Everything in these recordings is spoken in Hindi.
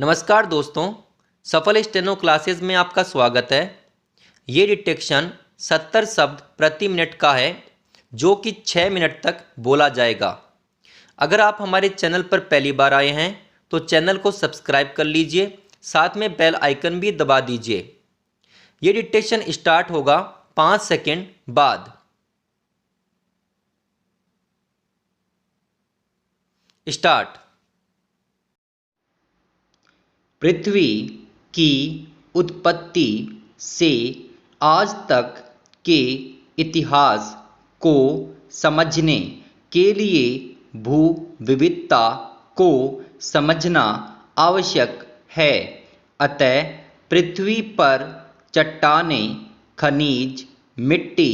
नमस्कार दोस्तों, सफल स्टेनो क्लासेस में आपका स्वागत है। ये डिटेक्शन 70 शब्द प्रति मिनट का है जो कि 6 मिनट तक बोला जाएगा। अगर आप हमारे चैनल पर पहली बार आए हैं तो चैनल को सब्सक्राइब कर लीजिए, साथ में बेल आइकन भी दबा दीजिए। ये डिटेक्शन स्टार्ट होगा 5 सेकंड बाद। स्टार्ट। पृथ्वी की उत्पत्ति से आज तक के इतिहास को समझने के लिए भू विविधता को समझना आवश्यक है। अतः पृथ्वी पर चट्टानें, खनिज, मिट्टी,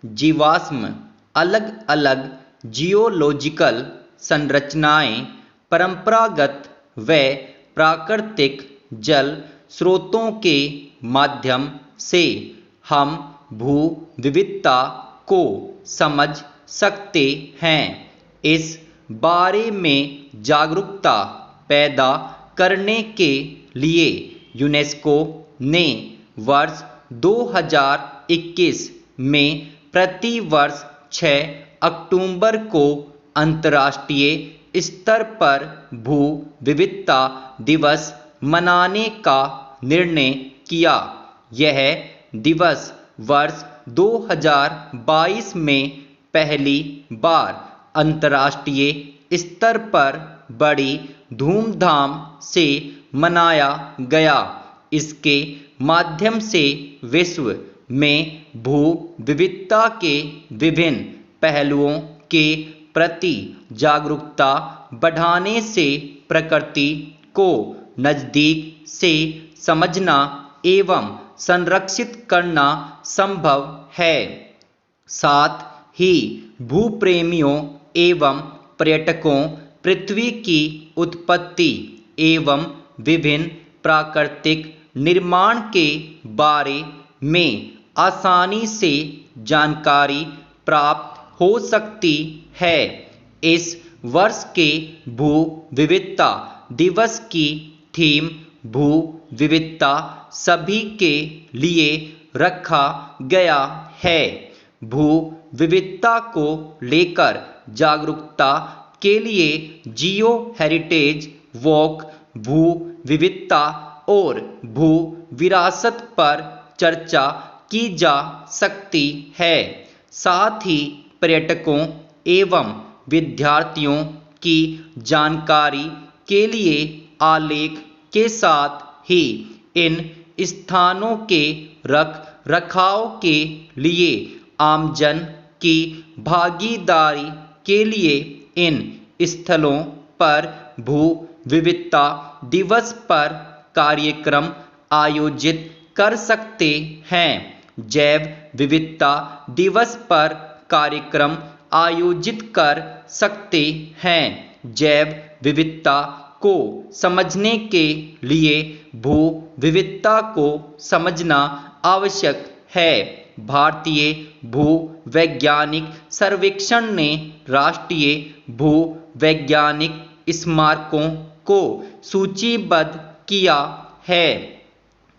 जीवाश्म, अलग अलग जियोलॉजिकल संरचनाएं, परंपरागत व प्राकृतिक जल स्रोतों के माध्यम से हम भू विविधता को समझ सकते हैं। इस बारे में जागरूकता पैदा करने के लिए यूनेस्को ने वर्ष 2021 में प्रति वर्ष 6 अक्टूबर को अंतर्राष्ट्रीय स्तर पर भू विविधता दिवस मनाने का निर्णय किया। यह दिवस वर्ष 2022 में पहली बार अंतर्राष्ट्रीय स्तर पर बड़ी धूमधाम से मनाया गया। इसके माध्यम से विश्व में भू विविधता के विभिन्न पहलुओं के प्रति जागरूकता बढ़ाने से प्रकृति को नजदीक से समझना एवं संरक्षित करना संभव है। साथ ही भूप्रेमियों एवं पर्यटकों पृथ्वी की उत्पत्ति एवं विभिन्न प्राकृतिक निर्माण के बारे में आसानी से जानकारी प्राप्त हो सकती है। इस वर्ष के भू विविधता दिवस की थीम भू विविधता सभी के लिए रखा गया है। भू विविधता को लेकर जागरूकता के लिए जियो हेरिटेज वॉक, भू विविधता और भू विरासत पर चर्चा की जा सकती है। साथ ही पर्यटकों एवं विद्यार्थियों की जानकारी के लिए आलेख के साथ ही इन स्थानों के रख रखाव के लिए आमजन की भागीदारी के लिए इन स्थलों पर भू विविधता दिवस पर कार्यक्रम आयोजित कर सकते हैं। जैव विविधता दिवस पर कार्यक्रम आयोजित कर सकते हैं। जैव विविधता को समझने के लिए भू विविधता को समझना आवश्यक है। भारतीय भू वैज्ञानिक सर्वेक्षण ने राष्ट्रीय भू वैज्ञानिक स्मारकों को सूचीबद्ध किया है।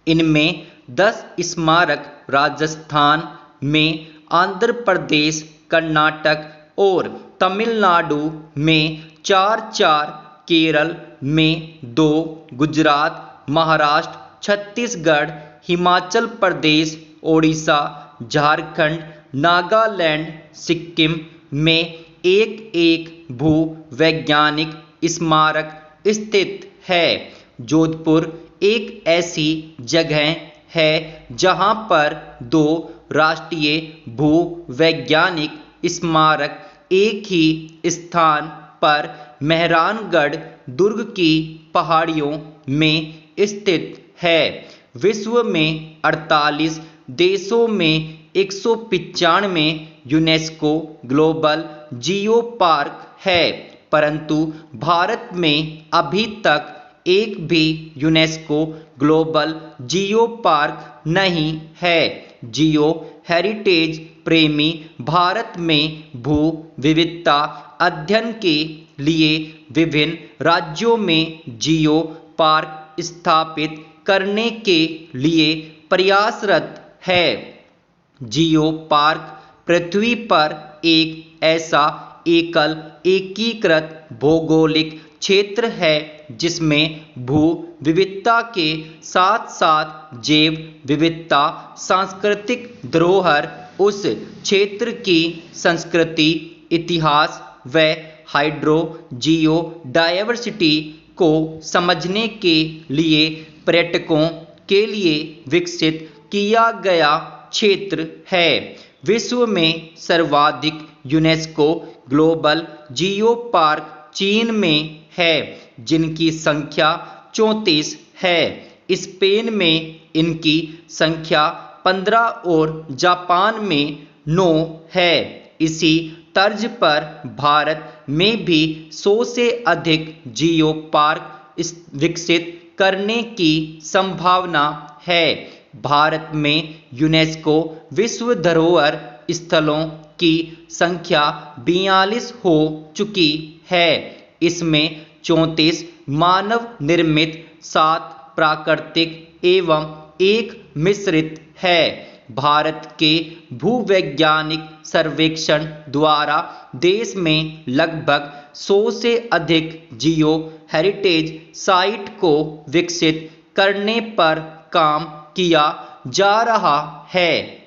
इनमें 10 स्मारक राजस्थान में, आंध्र प्रदेश, कर्नाटक और तमिलनाडु में 4, केरल में 2, गुजरात, महाराष्ट्र, छत्तीसगढ़, हिमाचल प्रदेश, ओडिशा, झारखंड, नागालैंड, सिक्किम में एक भू वैज्ञानिक स्मारक स्थित है। जोधपुर एक ऐसी जगह है जहां पर 2 राष्ट्रीय भू वैज्ञानिक स्मारक एक ही स्थान पर मेहरानगढ़ दुर्ग की पहाड़ियों में स्थित है। विश्व में 48 देशों में 195 यूनेस्को ग्लोबल जियो पार्क है, परंतु भारत में अभी तक एक भी यूनेस्को ग्लोबल जियो पार्क नहीं है। जियो हेरिटेज प्रेमी भारत में भू विविधता अध्ययन के लिए विभिन्न राज्यों में जियो पार्क स्थापित करने के लिए प्रयासरत है। जियो पार्क पृथ्वी पर एक ऐसा एकल एकीकृत भौगोलिक क्षेत्र है जिसमें भू विविधता के साथ साथ जैव विविधता, सांस्कृतिक धरोहर, उस क्षेत्र की संस्कृति, इतिहास व हाइड्रो जियो डायवर्सिटी को समझने के लिए पर्यटकों के लिए विकसित किया गया क्षेत्र है। विश्व में सर्वाधिक यूनेस्को ग्लोबल जियो पार्क चीन में है, जिनकी संख्या 34 है। स्पेन में इनकी संख्या 15 और जापान में 9 है। इसी तर्ज पर भारत में भी 100 से अधिक जियो पार्क विकसित करने की संभावना है। भारत में यूनेस्को विश्व धरोहर स्थलों की संख्या 42 हो चुकी है। इसमें 34 मानव निर्मित, 7 प्राकृतिक एवं 1 मिश्रित है। भारत के भूवैज्ञानिक सर्वेक्षण द्वारा देश में लगभग 100 से अधिक जियो हेरिटेज साइट को विकसित करने पर काम किया जा रहा है।